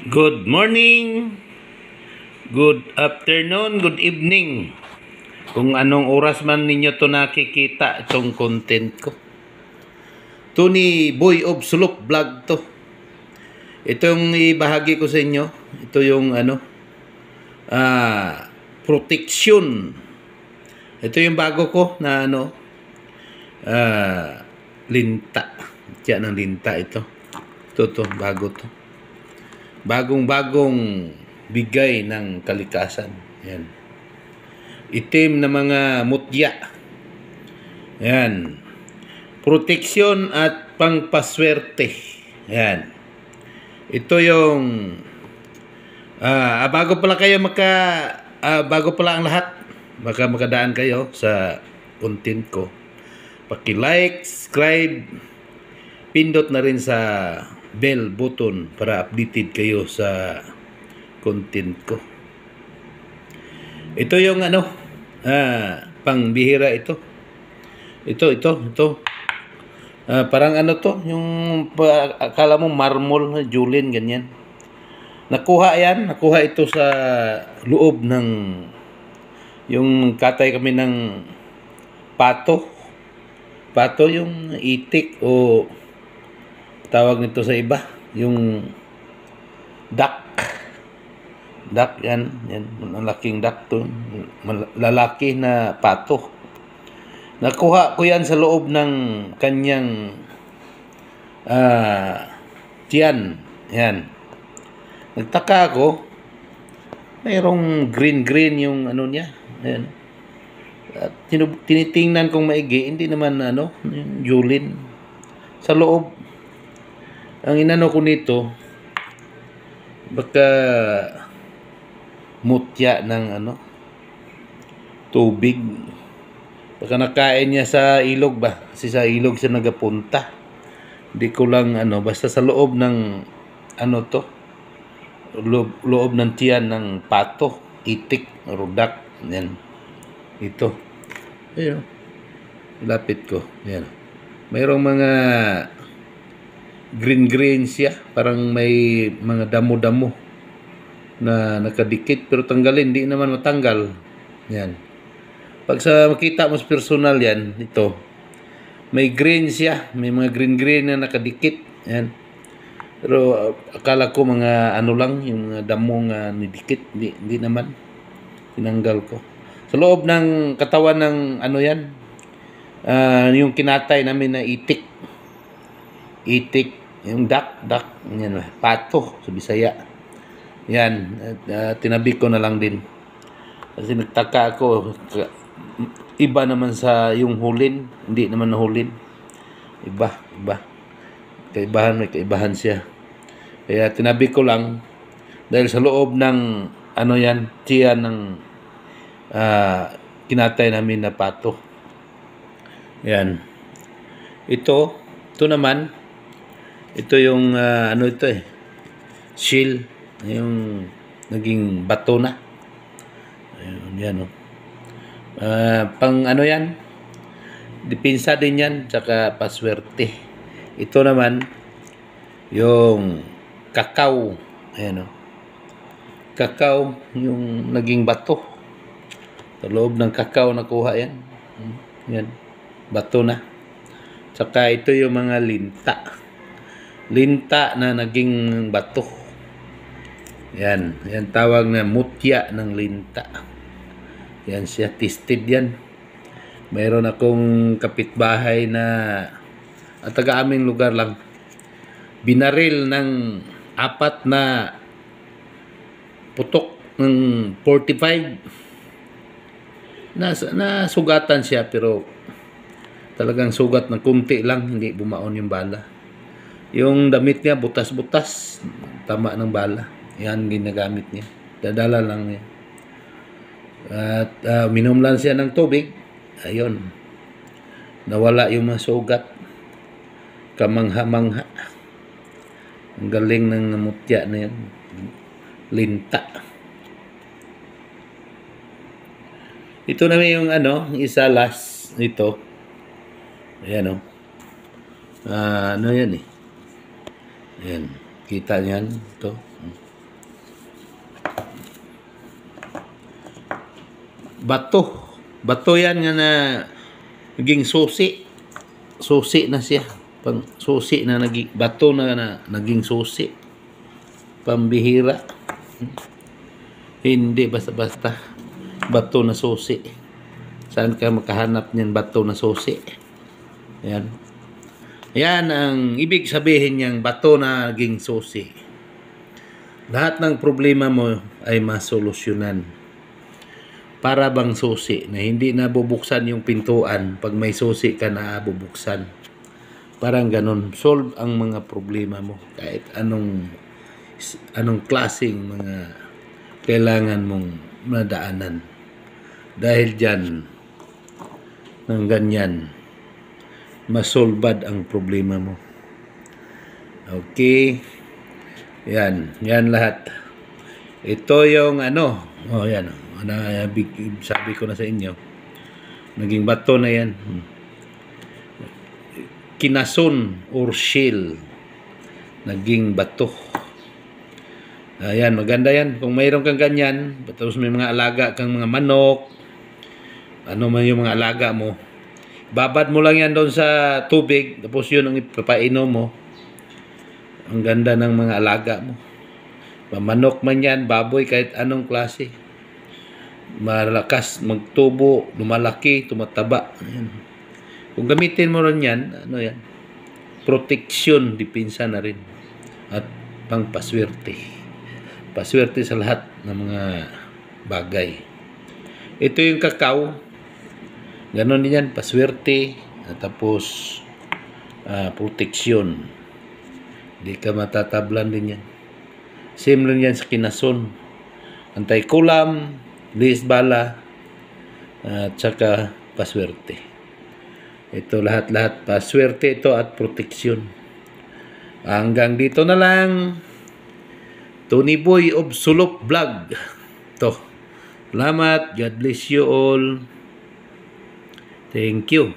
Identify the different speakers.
Speaker 1: Good morning, good afternoon, good evening. Kung anong oras man ninyo to nakikita itong content ko. To ni Boy of Sulok Vlog to. Ito yung ibahagi ko sa inyo. Ito yung protection. Ito yung bago ko na linta. Diyan ang linta ito. Ito bago to. Bagong-bagong bigay ng kalikasan. Yan. Itim na mga mutya. Yan. Proteksyon at pangpaswerte. Yan. Ito yung bago pala kayo bago pala ang lahat. Baka makadaan kayo sa content ko. Paki-like, subscribe, pindot na rin sa bell button para updated kayo sa content ko. Ito yung pangbihira ito. Ito. Parang to, yung akala mo marmol, julin, ganyan. Nakuha ito sa loob ng yung katay kami ng pato. Pato yung itik o tawag nito sa iba, yung duck. Duck yan, malaking duck to, lalaki na pato. Nakuha ko yan sa loob ng kanyang tiyan. Yan. Nagtaka ako, mayroong green yung niya. Ayan. At tinitingnan kong maigi, hindi naman yung julin sa loob. Ang inano ko nito, baka mutya ng tubig. Baka nakain niya sa ilog ba? Kasi sa ilog siya nagapunta. Hindi ko lang basta sa loob ng loob ng tiyan ng pato, itik, rudak. Yan. Ito. Ayun. Lapit ko. Yan. Mayroong mga green siya, parang may mga damo-damo na nakadikit pero tanggalin, hindi naman matanggal. Yan. Pag sa makita mo sa personal yan, ito, may green siya, may mga green na nakadikit. Yan. Pero akala ko mga lang, yung mga damo nga nidikit, hindi naman. Tinanggal ko. Sa loob ng katawan ng yan, yung kinatay namin na itik, yung duck, yan, pato sa Bisaya. Yan, tinabi ko na lang din. Kasi nagtaka ako, iba naman sa yung hulin, hindi naman nahulin. Iba. May kaibahan siya. Kaya tinabi ko lang, dahil sa loob ng, tiyan ng kinatay namin na pato. Yan. Ito naman, ito yung shield, yung naging bato na. Ayun, yan pang yan, depensa din yan, tsaka paswerte. Ito naman yung kakao. Ayan kakao, yung naging bato. Sa loob ng kakao nakuha yan. Yan, bato na. Tsaka ito yung mga linta na naging bato. Yan tawag na mutya ng linta. Yan siya, tested yan. Mayroon akong kapitbahay na taga aming lugar lang, binaril ng 4 na putok ng 45. Nasugatan siya pero talagang sugat ng kunti lang, hindi bumaon yung bala. Yung damit niya butas-butas, tama ng bala. Yan ginagamit niya. Dadala lang niya. At minom lang siya ng tubig. Ayun. Nawala yung mga sugat. Kamangha-mangha. Ang galing ng mutya na yan. Linta. Ito naman yung isa last nito. Ayan yan eh. Ayan. Kita niyan. Ito. Bato yan nga na naging susi. Susi na siya. Pang susi na naging bato na naging susi. Pambihira. Hindi basta-basta bato na susi. Saan ka makahanap niyan bato na susi? Yan. Yan ang ibig sabihin niyang bato na naging susi. Lahat ng problema mo ay masolusyonan. Para bang susi na hindi na bubuksan yung pintuan pag may susi ka na bubuksan. Parang ganun. Solve ang mga problema mo. Kahit anong klaseng mga kailangan mong madaanan. Dahil dyan, ng ganyan, masolbad ang problema mo. Okay. Yan lahat. Ito yung yan. Sabi ko na sa inyo. Naging bato na yan. Kinason or shell. Naging bato. Ayan, maganda yan. Kung mayroon kang ganyan, tapos may mga alaga kang mga manok, ano man yung mga alaga mo, babad mo lang yan doon sa tubig, tapos yun ang ipapainom mo. Ang ganda ng mga alaga mo. Manok man yan, baboy, kahit anong klase. Malakas, magtubo, lumalaki, tumataba. Ayan. Kung gamitin mo rin yan, yan? Proteksyon, dipinsa na rin. At pangpaswerte. Paswerte sa lahat ng mga bagay. Ito yung kakao. Ganon din yan, paswerte. At tapos, proteksyon. Hindi ka matatablan din yan. Same rin yan sa kinason. Antay-kulam, liis bala, at saka paswerte. Ito lahat-lahat. Paswerte ito at proteksyon. Hanggang dito na lang. Tony Boy of Sulok Vlog. Ito. Salamat. God bless you all. Thank you.